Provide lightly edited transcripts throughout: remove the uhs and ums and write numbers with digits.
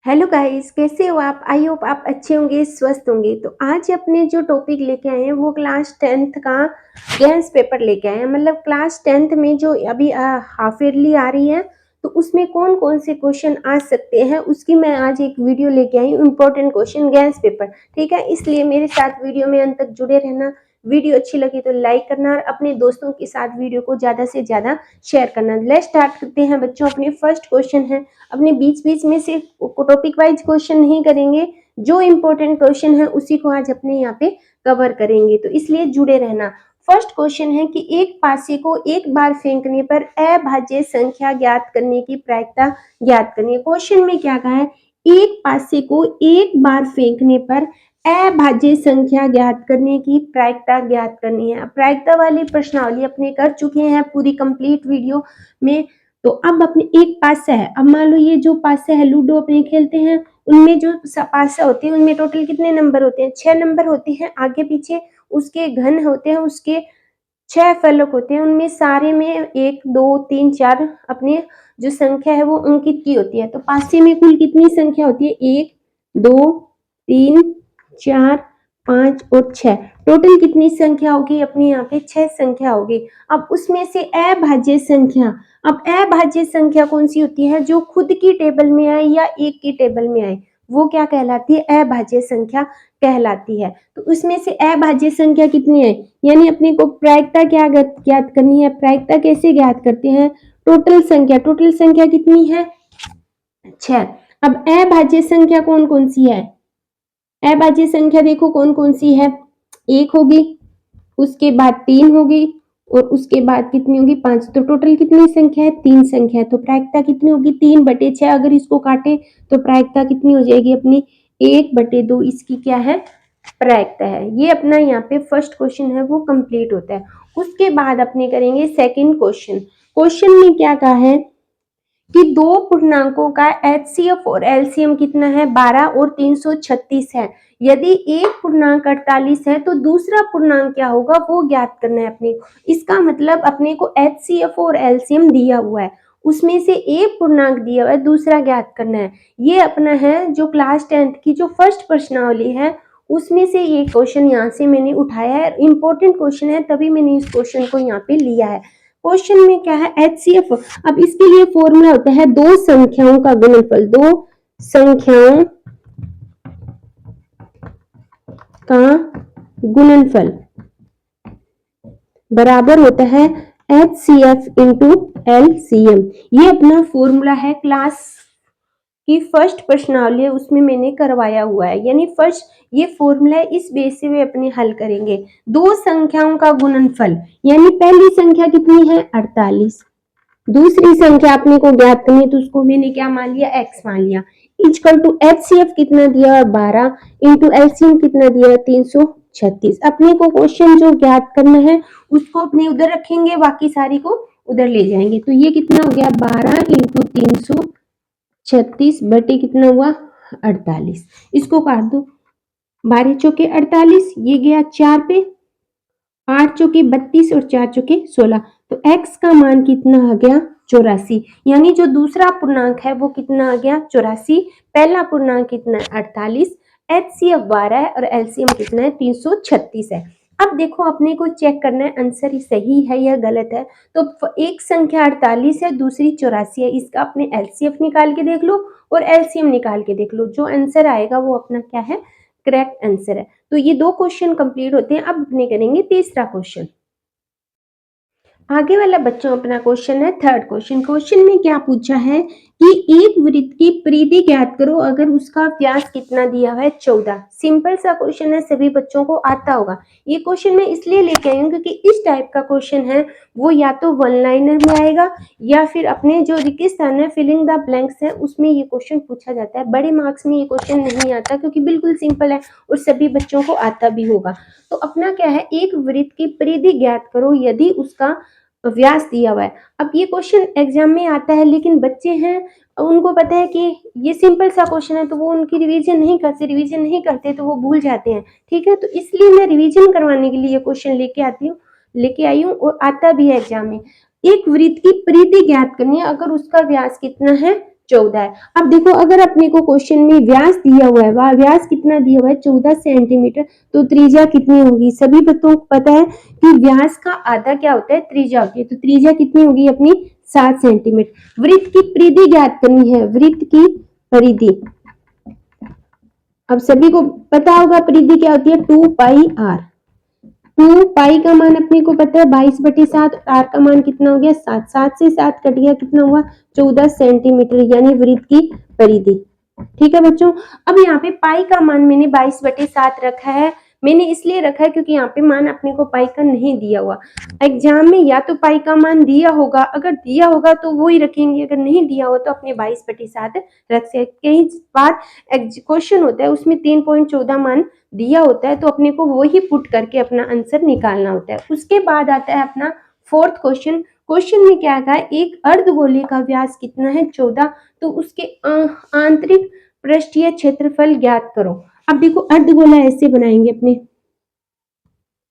Hello guys, कैसे हो आप? आई होप आप अच्छे होंगे, स्वस्थ होंगे। तो आज अपने जो टॉपिक लेके आए हैं वो क्लास 10th का गेम्स पेपर लेके आए हैं। मतलब क्लास 10th में जो अभी हाफ ईयरली आ रही है, तो उसमें कौन कौन से क्वेश्चन आ सकते हैं उसकी मैं आज एक वीडियो लेके आई हूँ। इम्पोर्टेंट क्वेश्चन गेम्स पेपर, ठीक है। इसलिए मेरे साथ वीडियो में अंत तक जुड़े रहना। वीडियो अच्छी लगी तो लाइक करना और अपने दोस्तों के साथ वीडियो को ज़्यादा से ज़्यादा शेयर करना। लेट्स स्टार्ट करते हैं बच्चों। अपने फर्स्ट क्वेश्चन है, अपने बीच बीच में से टॉपिक वाइज क्वेश्चन नहीं करेंगे, जो इंपॉर्टेंट क्वेश्चन है उसी को आज अपने यहाँ पे कवर करेंगे, तो इसलिए जुड़े रहना। फर्स्ट क्वेश्चन है कि एक पासे को एक बार फेंकने पर अभाज्य संख्या ज्ञात करने की प्रायिकता ज्ञात करनी है। क्वेश्चन में क्या कहा है, एक पासे को एक बार फेंकने पर अभाज्य संख्या ज्ञात करने की प्रायिकता ज्ञात करनी है। प्रायिकता वाली प्रश्नावली अपने कर चुके हैं पूरी कंप्लीट वीडियो में। तो अब अपने एक पासा है, अब मान लो ये जो पासा है, लूडो अपने खेलते हैं, उनमें जो पासा होते हैं उनमें टोटल कितने नंबर होते हैं? 6 नंबर होते हैं। आगे पीछे उसके घन होते हैं, उसके 6 फलक होते हैं। उनमें सारे में 1 2 3 4 अपनी जो संख्या है वो अंकित की होती है। तो पासे में कुल कितनी संख्या होती है? 1 2 3 4 5 और 6। टोटल कितनी संख्या होगी? अपने यहाँ पे 6 संख्या होगी। अब उसमें से अभाज्य संख्या, अब अभाज्य संख्या कौन सी होती है? जो खुद की टेबल में आए या एक की टेबल में आए, वो क्या कहलाती है? अभाज्य संख्या कहलाती है। तो उसमें से अभाज्य संख्या कितनी है, यानी अपने को प्रायिकता क्या ज्ञात करनी है। प्रायिकता कैसे ज्ञात करते हैं? टोटल संख्या, टोटल संख्या कितनी है? 6। अब अभाज्य संख्या कौन कौन सी है? अभाज्य संख्या देखो कौन कौन सी है। 1 होगी, उसके बाद 3 होगी और उसके बाद कितनी होगी? 5। तो टोटल कितनी संख्या है? 3 संख्या है। तो प्रायिकता कितनी होगी? 3/6। अगर इसको काटे तो प्रायिकता कितनी हो जाएगी अपनी? 1/2 इसकी क्या है? प्रायिकता है। ये अपना यहाँ पे फर्स्ट क्वेश्चन है वो कंप्लीट होता है। उसके बाद अपने करेंगे सेकंड क्वेश्चन। क्वेश्चन में क्या कहा है कि दो पूर्णांकों का एचसीएफ और एलसीएम कितना है? 12 और 336 है। यदि एक पूर्णांक 48 है तो दूसरा पूर्णांक क्या होगा वो ज्ञात करना है अपने को। इसका मतलब अपने को एचसीएफ और एलसीएम दिया हुआ है, उसमें से एक पूर्णांक दिया हुआ है, दूसरा ज्ञात करना है। ये अपना है जो क्लास 10th की जो फर्स्ट प्रश्नावली है उसमें से ये क्वेश्चन यहाँ से मैंने उठाया है। इंपॉर्टेंट क्वेश्चन है तभी मैंने इस क्वेश्चन को यहाँ पे लिया है। क्वेश्चन में क्या है? एचसीएफ। अब इसके लिए फॉर्मूला होता है दो संख्याओं का गुणनफल। दो संख्याओं का गुणनफल बराबर होता है एचसीएफ इंटू एलसीएम। ये अपना फॉर्मूला है क्लास की फर्स्ट प्रश्नावली है उसमें मैंने करवाया हुआ है, यानी फर्स्ट ये फॉर्मूला है, इस बेस से अपने हल करेंगे। दो संख्याओं का गुणनफल, यानी पहली संख्या कितनी है? 48। दूसरी संख्या अपने को ज्ञात करनी है तो उसको मैंने क्या मान लिया? x मान लिया। इक्वल टू एचसीएफ कितना दिया है? 12 इंटू एलसीएम कितना दिया है? 336। अपने को क्वेश्चन जो ज्ञात करना है उसको अपने उधर रखेंगे, बाकी सारी को उधर ले जाएंगे। तो ये कितना हो गया? 12 इंटू 336 बटे कितना हुआ? 48। इसको काट दो, 12 चौके 48, ये गया 4 पे, 8 चौके 32 और 4 चौके 16। तो x का मान कितना आ गया? 84। यानी जो दूसरा पूर्णांक है वो कितना आ गया? 84। पहला पूर्णांक कितना है? 48। एचसीएफ 12 है और एलसीएम कितना है? 336 है। अब देखो अपने को चेक करना है आंसर सही है या गलत है। तो एक संख्या 48 है, दूसरी 84 है, इसका अपने एलसीएफ निकाल के देख लो और एलसीएम निकाल के देख लो। जो आंसर आएगा वो अपना क्या है? करेक्ट आंसर है। तो ये दो क्वेश्चन कंप्लीट होते हैं। अब अपने करेंगे तीसरा क्वेश्चन। आगे वाला बच्चों अपना क्वेश्चन है थर्ड क्वेश्चन। क्वेश्चन में क्या पूछा है कि एक वृत्त की परिधि ज्ञात करो अगर उसका व्यास कितना दिया हुआ है? 14। सिंपल सा क्वेश्चन है, सभी बच्चों को आता होगा। ये क्वेश्चन मैं इसलिए लेके आई हूँ क्योंकि इस टाइप का क्वेश्चन है वो या तो वन लाइनर में आएगा या फिर अपने जो रिक्तस्थान है फिलिंग द ब्लैंक्स है उसमें ये क्वेश्चन पूछा जाता है। बड़े मार्क्स में ये क्वेश्चन नहीं आता क्योंकि बिल्कुल सिंपल है और सभी बच्चों को आता भी होगा। तो अपना क्या है? एक वृत्त की परिधि ज्ञात करो यदि उसका व्यास दिया हुआ है। अब ये क्वेश्चन एग्जाम में आता है लेकिन बच्चे हैं उनको पता है कि ये सिंपल सा क्वेश्चन है तो वो उनकी रिवीजन नहीं करते तो वो भूल जाते हैं। ठीक है, तो इसलिए मैं रिवीजन करवाने के लिए ये क्वेश्चन लेके आई हूँ और आता भी है एग्जाम में। एक वृत्त की परिधि ज्ञात करनी है अगर उसका व्यास कितना है? 14 है। अब देखो अगर अपने को क्वेश्चन में व्यास दिया हुआ है, वह व्यास कितना दिया हुआ है 14 सेंटीमीटर, तो त्रिज्या कितनी होगी? सभी बच्चों को पता है कि व्यास का आधा क्या होता है? त्रिज्या होती है। तो त्रिज्या कितनी होगी अपनी? 7 सेंटीमीटर। वृत्त की परिधि ज्ञात करनी है, वृत्त की परिधि। अब सभी को पता होगा परिधि क्या होती है? 2 पाई आर। 2 पाई का मान अपने को पता है 22/7, आर का मान कितना हो गया? 7। 7 से 7 कट गया, कितना हुआ? 14 सेंटीमीटर, यानी वृत्त की परिधि। ठीक है बच्चों। अब यहाँ पे पाई का मान मैंने 22/7 रखा है। मैंने इसलिए रखा है क्योंकि यहाँ पे मान अपने को पाई का नहीं दिया हुआ। एग्जाम में या तो पाई का मान दिया होगा, अगर दिया होगा तो वो ही रखेंगे, अगर नहीं दिया हो तो अपने 22/7 रख सकते। कई बार क्वेश्चन होता है उसमें 3.14 मान दिया होता है, तो अपने को वो ही पुट करके अपना आंसर निकालना होता है। उसके बाद आता है अपना फोर्थ क्वेश्चन। क्वेश्चन में क्या कहा है? एक अर्धगोले का व्यास कितना है? 14, तो उसके आंतरिक पृष्ठीय क्षेत्रफल ज्ञात करो। अब देखो अर्धगोला ऐसे बनाएंगे अपने,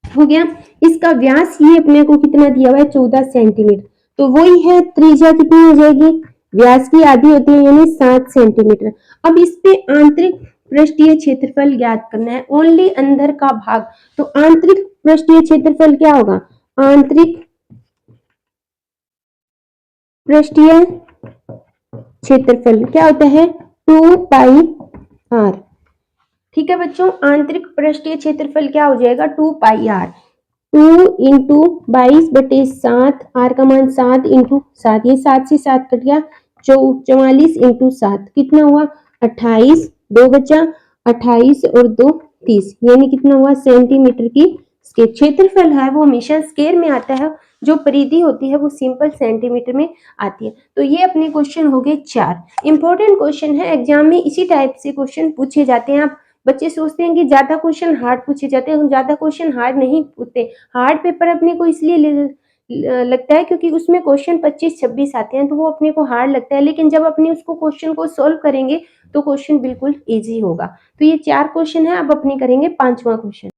हो गया। इसका व्यास ये अपने को कितना दिया हुआ है? 14 सेंटीमीटर, तो वही है त्रिज्या कितनी हो जाएगी? व्यास की आधी होती है, यानी 7 सेंटीमीटर। अब इस पे आंतरिक पृष्ठीय क्षेत्रफल ज्ञात करना है, ओनली अंदर का भाग। तो आंतरिक पृष्ठीय क्षेत्रफल क्या होगा? आंतरिक पृष्ठीय क्षेत्रफल क्या होता है? 2 पाई आर। ठीक है बच्चों, आंतरिक पृष्ठीय क्षेत्रफल क्या हो जाएगा? 2 पाई आर। 2 इंटू 22/7, आर का मान 7 इंटू 7, ये 7 से 7 कट गया, 44 इंटू 7 कितना हुआ? 28, 2 बचा, 28 और 2 30, यानी कितना हुआ? सेंटीमीटर की स्केयर। क्षेत्रफल है वो हमेशा स्केयर में आता है, जो परिधि होती है वो सिंपल सेंटीमीटर में आती है। तो ये अपने क्वेश्चन हो गए 4 इंपॉर्टेंट क्वेश्चन है। एग्जाम में इसी टाइप से क्वेश्चन पूछे जाते हैं। आप बच्चे सोचते हैं कि ज्यादा क्वेश्चन हार्ड पूछे जाते हैं, ज्यादा क्वेश्चन हार्ड नहीं पूछते। हार्ड पेपर अपने को इसलिए लगता है क्योंकि उसमें क्वेश्चन 25-26 आते हैं, तो वो अपने को हार्ड लगता है, लेकिन जब अपने उसको क्वेश्चन को सॉल्व करेंगे तो क्वेश्चन बिल्कुल इजी होगा। तो ये 4 क्वेश्चन है। अब अपने करेंगे 5वां क्वेश्चन।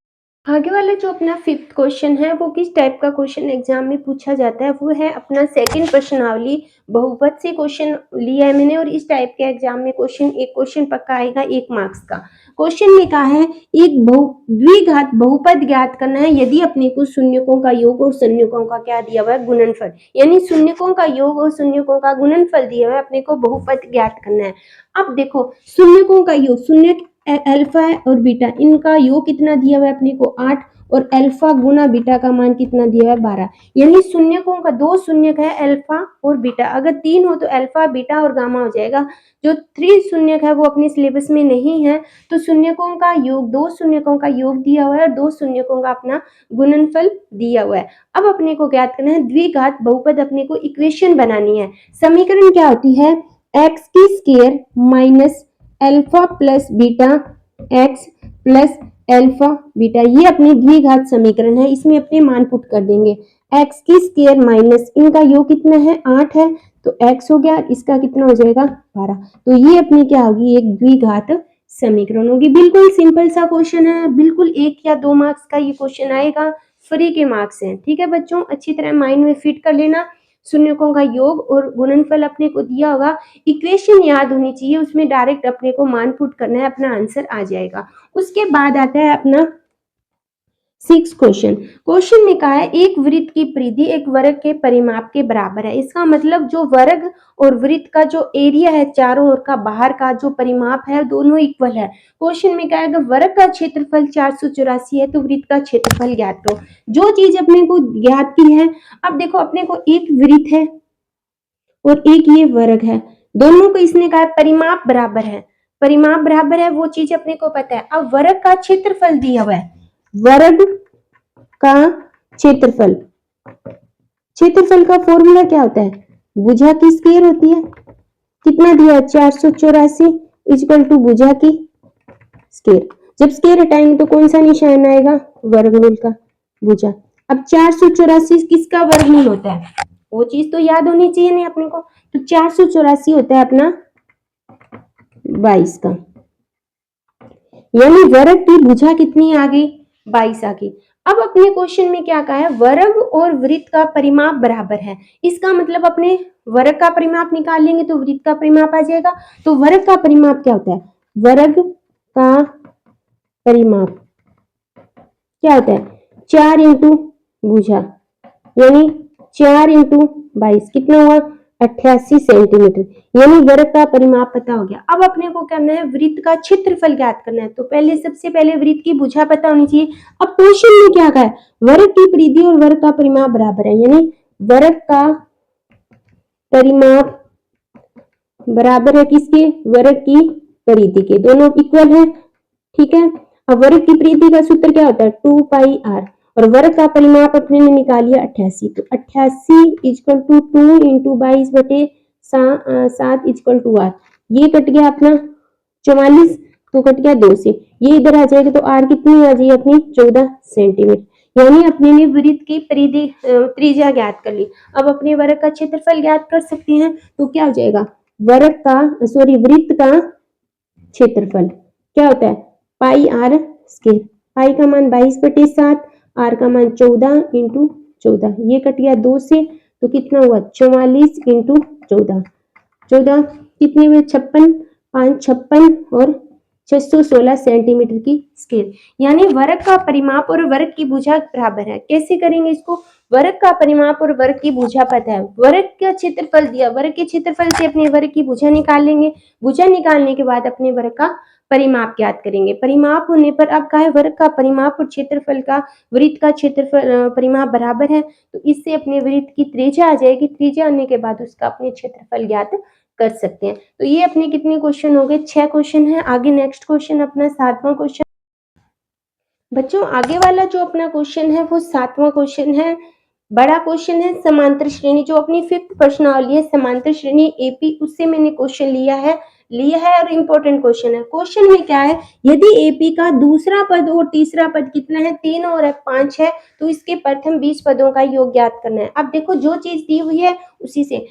आगे वाला जो अपना 5th क्वेश्चन है वो किस टाइप का क्वेश्चन एग्जाम में पूछा जाता है? वो है अपना सेकंड प्रश्नावली बहुपद से क्वेश्चन लिया है मैंने, और इस टाइप के एग्जाम में एक क्वेश्चन पक्का आएगा 1 मार्क्स का। क्वेश्चन में कहा है एक द्विघात बहुपद ज्ञात करना है यदि अपने को शून्यकों का योग और शून्यकों का क्या दिया हुआ है? गुणनफल, यानी शून्यकों का योग और शून्यकों का गुणनफल दिया हुआ है, अपने को बहुपद ज्ञात करना है। अब देखो शून्यकों का योग, शून्य अल्फा और बीटा, इनका योग कितना दिया हुआ है अपने को? 8, और अल्फा गुना बीटा का मान कितना दिया हुआ है? 12, यानी शून्यकों का 2 शून्यक है अल्फा और बीटा, अगर 3 हो तो अल्फा बीटा और गामा हो जाएगा। जो 3 शून्यक है वो अपने सिलेबस में नहीं है, तो शून्यकों का योग, 2 शून्यकों का योग दिया हुआ है और 2 शून्यकों का अपना गुणनफल दिया हुआ है। अब अपने को ज्ञात करना है द्विघात बहुपद, अपने को इक्वेशन बनानी है। समीकरण क्या होती है? एक्स की square minus alpha plus beta x plus alpha beta, ये अपनी द्विघात समीकरण है। इसमें अपने मान पुट कर देंगे। एक्स की स्क्वायर माइनस, इनका योग कितना है? 8 है, तो एक्स हो गया, इसका कितना हो जाएगा? 12। तो ये अपनी क्या होगी? एक द्विघात समीकरण होगी। बिल्कुल सिंपल सा क्वेश्चन है, बिल्कुल 1 या 2 मार्क्स का ये क्वेश्चन आएगा, फ्री के मार्क्स हैं। ठीक है बच्चों, अच्छी तरह माइंड में फिट कर लेना। शून्यकों का योग और गुणनफल अपने को दिया होगा, इक्वेशन याद होनी चाहिए, उसमें डायरेक्ट अपने को मान पुट करना है, अपना आंसर आ जाएगा। उसके बाद आता है अपना 6 क्वेश्चन में कहा है एक वृत्त की परिधि एक वर्ग के परिमाप के बराबर है। इसका मतलब जो वर्ग और वृत्त का जो एरिया है चारों ओर का, बाहर का जो परिमाप है, दोनों इक्वल है। क्वेश्चन में कहा है अगर वर्ग का क्षेत्रफल 484 है तो वृत्त का क्षेत्रफल ज्ञात करो। जो चीज अपने को ज्ञात की है, अब देखो अपने को एक वृत्त है और एक ये वर्ग है, दोनों को इसने कहा परिमाप बराबर है। परिमाप बराबर है वो चीज अपने को पता है। अब वर्ग का क्षेत्रफल दिया हुआ है, वर्ग का क्षेत्रफल, क्षेत्रफल का फॉर्मूला क्या होता है? भुजा की स्क्वायर होती है। कितना दिया है? 484 इक्वल टू भुजा की स्क्वायर। जब स्क्वायर हटाएंगे तो कौन सा निशान आएगा? वर्गमूल का, भुजा। अब 484 किसका वर्गमूल होता है? वो चीज तो याद होनी चाहिए नहीं अपने को। तो 484 होता है अपना 22 का, यानी वर्ग की भुजा कितनी आ गई? 22 आ गई। अब अपने क्वेश्चन में क्या कहा है? वर्ग और वृत्त का परिमाप बराबर है। इसका मतलब अपने वर्ग का परिमाप निकाल लेंगे तो वृत्त का परिमाप आ जाएगा। तो वर्ग का परिमाप क्या होता है? वर्ग का परिमाप क्या होता है? 4 इंटू भुजा, यानी 4 इंटू 22 कितना हुआ? 88 सेंटीमीटर, यानी वर्ग का परिमाप पता हो गया। अब अपने को करना है वृत्त का क्षेत्रफल ज्ञात करना है। तो पहले सबसे पहले वृत्त की भुजा पता होनी चाहिए। अब क्वेश्चन में क्या कहा है? वर्ग की परिधि और वर्ग का परिमाप बराबर है, यानी वर्ग का परिमाप बराबर है किसके? वर्ग की परिधि के, दोनों इक्वल है, ठीक है। अब वर्ग की परिधि का सूत्र क्या होता है? 2 पाई आर, और वर्ग का परिमाप अपने ने निकाल लिया 88, तो 88 इक्वल टू 2 इंटू 22 बटे 7 इक्वल टू आर। ये कट गया अपना 44, तो कट गया 2 से, ये इधर आ जाएगा, तो आर कितनी आ जाएगी अपनी? 14 सेंटीमीटर, यानी अपने ने वृत्त की परिधि त्रिज्या ज्ञात कर ली। अब अपने वर्ग का क्षेत्रफल ज्ञात कर सकते हैं, तो क्या हो जाएगा? वृत्त का क्षेत्रफल क्या होता है? पाई आर स्क्वायर। पाई का मान 22 बटे 7, आर का मान 14 इंटू 14, ये कट गया 2 से, तो कितना हुआ? 44 इंटू 14, 14 कितने हुए? 56, 5 56 और 616 सेंटीमीटर की स्केल, यानी वर्ग का परिमाप और वर्ग की भुजा बराबर है। कैसे करेंगे इसको? वर्ग का परिमाप और वर्ग की भुजा पता है, वर्ग का क्षेत्रफल दिया, वर्ग के क्षेत्रफल से अपने वर्ग की भुजा निकाल लेंगे, भुजा निकालने के बाद अपने वर्ग का परिमाप ज्ञात करेंगे। परिमाप होने पर अब कहा है वर्ग का परिमाप और क्षेत्रफल का वृत्त का क्षेत्रफल परिमाप बराबर है, तो इससे अपने वृत्त की त्रिज्या आ जाएगी, त्रिज्या आने के बाद उसका अपने क्षेत्रफल ज्ञात कर सकते हैं। तो ये अपने कितने क्वेश्चन हो गए? 6 क्वेश्चन है। आगे नेक्स्ट क्वेश्चन अपना 7वां क्वेश्चन। बच्चों आगे वाला जो अपना क्वेश्चन है वो 7वां क्वेश्चन है, बड़ा क्वेश्चन है। समांतर श्रेणी जो अपनी 5th प्रश्नावली है, समांतर श्रेणी एपी, उससे मैंने क्वेश्चन लिया है और इंपॉर्टेंट क्वेश्चन है। क्वेश्चन में क्या है? यदि एपी का दूसरा पद और तीसरा पद कितना है? 3 और 5 है, तो इसके प्रथम 20 पदों का योग ज्ञात करना है। अब देखो जो चीज दी हुई है उसी से,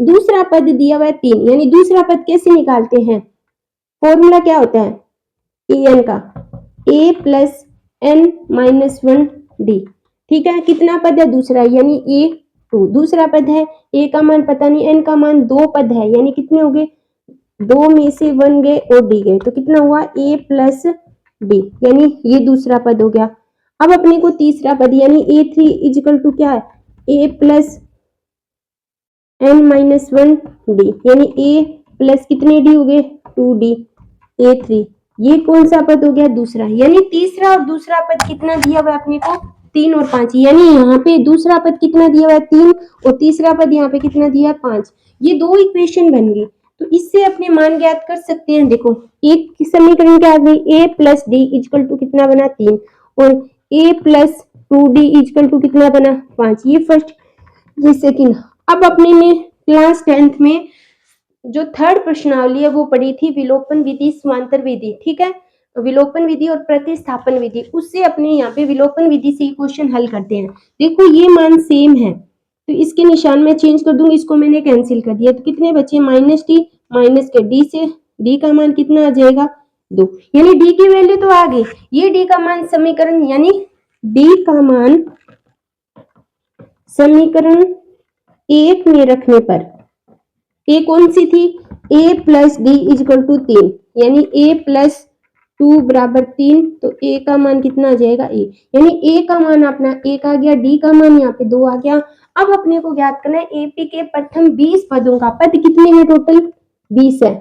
दूसरा पद दिया हुआ है 3, यानी दूसरा पद कैसे निकालते हैं? फॉर्मूला क्या होता है? एन का, ए प्लस एन माइनस 1 डी, ठीक है। कितना पद है? दूसरा, यानी ए 2, दूसरा पद है, ए का मान पता नहीं, एन का मान 2 पद है, यानी कितने हो गए? 2 में से 1 गए और डी गए, तो कितना हुआ? ए प्लस डी, यानी ये दूसरा पद हो गया। अब अपने को तीसरा पद यानी A3 इजिकल टू क्या है? ए प्लस एन माइनस 1 डी, यानी ए प्लस कितने डी हो गए? 2D, A3, ये कौन सा पद हो गया? दूसरा, यानी तीसरा और दूसरा पद कितना दिया हुआ है अपने को? 3 और 5, यानी यहाँ पे दूसरा पद कितना दिया हुआ है? 3, और तीसरा पद यहाँ पे कितना दिया है? 5। ये दो इक्वेशन बन गई, तो इससे अपने मान ज्ञात कर सकते हैं। देखो एक समीकरण क्या आ गई? ए प्लस डी इजकल टू कितना बना? 3, और ए प्लस 2D इजकल टू कितना बना? 5। ये फर्स्ट, ये सेकंड। अब अपने ने क्लास 10th में जो थर्ड प्रश्नावली है वो पढ़ी थी, विलोपन विधि, समांतर विधि, ठीक है। विलोपन विधि और प्रतिस्थापन विधि, उससे अपने यहाँ पे विलोपन विधि से क्वेश्चन हल करते हैं। देखो ये मान सेम है, तो इसके निशान में चेंज कर दूंगी, इसको मैंने कैंसिल कर दिया, तो कितने बचे? माइनस डी, माइनस के डी से डी का मान कितना आ जाएगा? 2, यानी डी की वैल्यू तो आ गई। ये डी का मान समीकरण, यानी डी का मान समीकरण 1 में रखने पर, ए कौन सी थी? ए प्लस डी इजकल टू 3, यानी ए प्लस 2 बराबर 3, तो ए का मान कितना आ जाएगा? ए, यानी ए का मान अपना 1 आ गया, डी का मान यहाँ पे 2 आ गया। अब अपने को ज्ञात करना है एपी के प्रथम 20 पदों का, पद कितने हैं टोटल? 20 है।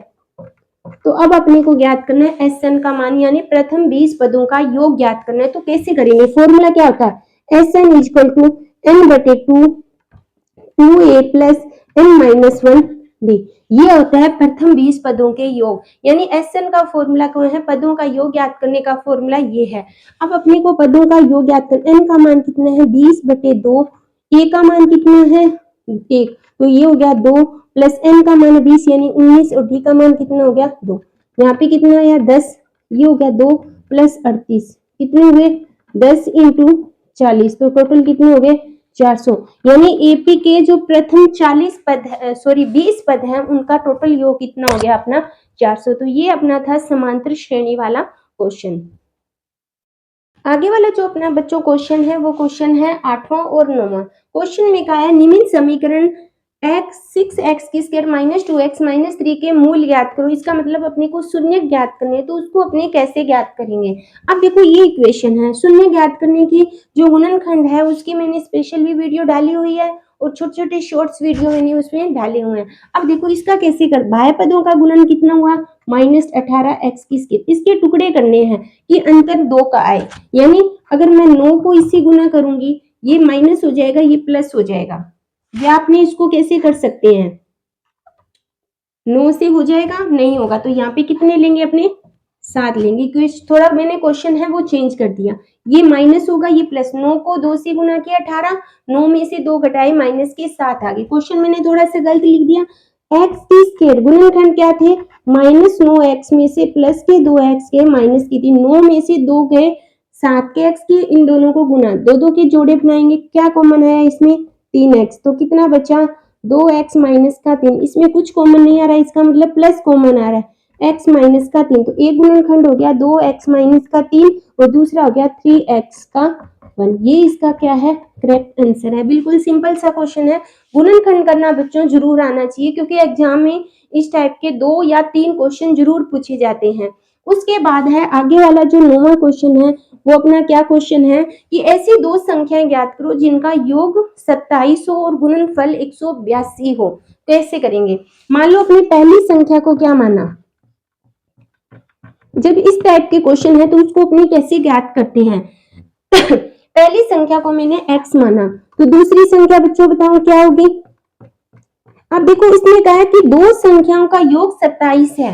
तो अब अपने को ज्ञात करना है एस एन का मान, यानी प्रथम 20 पदों का योग ज्ञात करना है। तो कैसे करेंगे? फॉर्मूला क्या होता है? S N equal to N बटे 2, 2a plus N minus 1 D, ये होता है प्रथम 20 पदों के योग, यानी एस एन का फॉर्मूला कौन है? पदों का योग ज्ञात करने का फॉर्मूला ये है। अब अपने को पदों का योग ज्ञात करना, एन का मान कितना है? 20 बटे 2, ए का मान कितना है? 1, तो ये हो गया 2, प्लस एन का मान 20 यानी 19, और डी का मान कितना हो गया? 2, यहाँ पे कितना आया? 10, ये हो गया 2 प्लस 38, कितने हुए? 10 इंटू 40, तो टोटल कितने हो गए? 400, यानी एपी के जो प्रथम 40 पद 20 पद हैं उनका टोटल योग कितना हो गया अपना? 400। तो ये अपना था समांतर श्रेणी वाला क्वेश्चन। आगे वाला जो अपना बच्चों क्वेश्चन है वो क्वेश्चन है 8वां और 9वां। क्वेश्चन में कहा है निम्न समीकरण एक्स 6x की स्क्वायर माइनस 2x माइनस 3 के मूल ज्ञात करो। इसका मतलब अपने को शून्य ज्ञात करने हैं, तो उसको अपने कैसे ज्ञात करेंगे। अब देखो ये इक्वेशन है, शून्य ज्ञात करने की जो गुणनखंड है उसकी मैंने स्पेशल भी वीडियो डाली हुई है और छोटे छोटे शॉर्ट्स वीडियो मैंने उसमें डाले हुए हैं। अब देखो इसका कैसे कर, बाह्य पदों का गुणन कितना हुआ -18x की स्क्वायर। इसके टुकड़े करने हैं कि अंतर 2 का आए, यानी अगर मैं 9 को इससे गुना करूंगी ये माइनस हो जाएगा, ये प्लस हो जाएगा। या आपने इसको कैसे कर सकते हैं, 9 से हो जाएगा, नहीं होगा तो यहाँ पे कितने लेंगे अपने 7 लेंगे, क्योंकि थोड़ा मैंने क्वेश्चन है वो चेंज कर दिया। ये माइनस होगा, ये प्लस, 9 को 2 से गुना किया 18, 9 में से 2 घटाए माइनस के 7 आ गए। क्वेश्चन मैंने थोड़ा सा गलत लिख दिया। एक्स की स्क्वायर गुणनखंड क्या थे, -9x में से प्लस के 2x के माइनस की 3, 9 में से 2 गए 7 के x के, इन दोनों को गुना, दो दो के जोड़े बनाएंगे, क्या कॉमन आया इसमें 3x, तो कितना बचा 2x माइनस का 3, इसमें कुछ कॉमन नहीं आ रहा है, इसका मतलब प्लस कॉमन आ रहा है, x माइनस का 3, तो एक गुणनखंड हो गया 2x माइनस का 3 और दूसरा हो गया 3x का 1। ये इसका क्या है, करेक्ट आंसर है। बिल्कुल सिंपल सा क्वेश्चन है, गुणनखंड करना बच्चों जरूर आना चाहिए, क्योंकि एग्जाम में इस टाइप के 2 या 3 क्वेश्चन जरूर पूछे जाते हैं। उसके बाद है आगे वाला जो 9वां क्वेश्चन है, वो अपना क्या क्वेश्चन है कि ऐसी दो संख्याएं ज्ञात करो जिनका योग 27 हो और गुणनफल 182 हो। कैसे करेंगे, मान लो अपनी पहली संख्या को क्या माना, जब इस टाइप के क्वेश्चन है तो उसको अपने कैसे ज्ञात करते हैं। पहली संख्या को मैंने x माना, तो दूसरी संख्या बच्चों बताओ क्या होगी। अब देखो इसने कहा है कि दो संख्याओं का योग 27 है,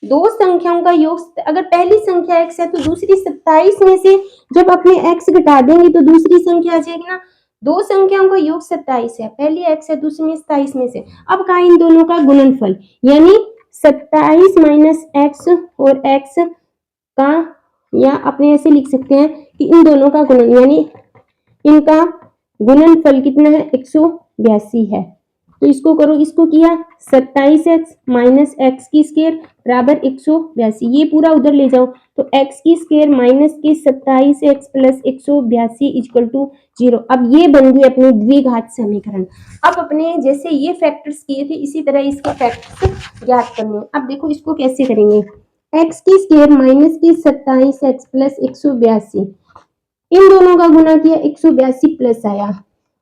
दो संख्याओं का योग, अगर पहली संख्या x है तो दूसरी 27 में से जब अपने x घटा देंगे तो दूसरी संख्या आ जाएगी ना। दो संख्याओं का योग 27 है, पहली x है दूसरी में 27 में से, अब कहा इन दोनों का गुणनफल, यानी 27 माइनस एक्स और x का, या अपने ऐसे लिख सकते हैं कि इन दोनों का गुणन, यानी इनका गुणनफल कितना है 182 है। तो इसको करो, इसको किया 27x माइनस एक्स की स्क्वायर बराबर 182, ये पूरा उधर ले जाओ तो x की स्क्वायर माइनस के 27x प्लस 182 इक्वल टू 0। अब ये बन गई अपनी द्विघात समीकरण। अब अपने जैसे ये फैक्टर्स किए थे इसी तरह इसके फैक्टर्स ज्ञात करने हैं। अब देखो इसको कैसे करेंगे, x की स्क्वायर माइनस की 27x प्लस 182, इन दोनों का गुना किया 182 प्लस आया,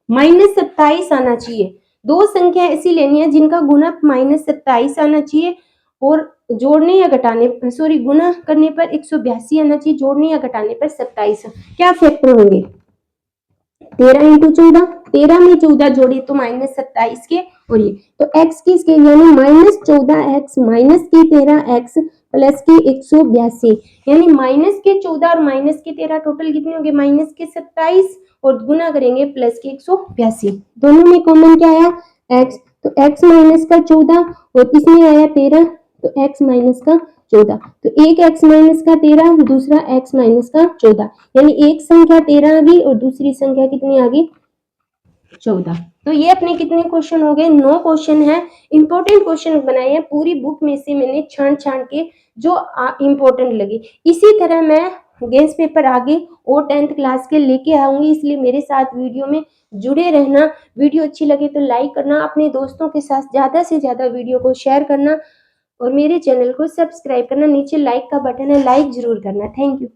-27 आना चाहिए। दो संख्या ऐसी लेनी है जिनका गुणक -27 आना चाहिए और जोड़ने या घटाने, सॉरी गुना करने पर 182 आना चाहिए, जोड़ने या घटाने पर 27। क्या फैक्टर होंगे, 13 इंटू 14, 13 में 14 जोड़े तो -27 के, और ये तो x की स्केल यानी -14x माइनस के 13x प्लस के 182, यानी माइनस के 14 और माइनस के 13 टोटल कितने होंगे माइनस के 27 और गुना करेंगे प्लस के 182, दोनों में कॉमन क्या आया x, तो x माइनस का 14 और इसमें आया 13, तो x माइनस का 14, तो एक x माइनस का 13 दूसरा x माइनस का 14, यानी एक संख्या 13 आ गई और दूसरी संख्या कितनी आ गई 14। तो ये अपने कितने क्वेश्चन हो गए, 9 क्वेश्चन है। इंपॉर्टेंट क्वेश्चन बनाए हैं, पूरी बुक में से मैंने छान छान के जो इंपॉर्टेंट लगे। इसी तरह मैं गेस पेपर आगे और 10th क्लास के लेके आऊंगी, इसलिए मेरे साथ वीडियो में जुड़े रहना। वीडियो अच्छी लगे तो लाइक करना, अपने दोस्तों के साथ ज्यादा से ज्यादा वीडियो को शेयर करना और मेरे चैनल को सब्सक्राइब करना। नीचे लाइक का बटन है, लाइक जरूर करना। Thank you.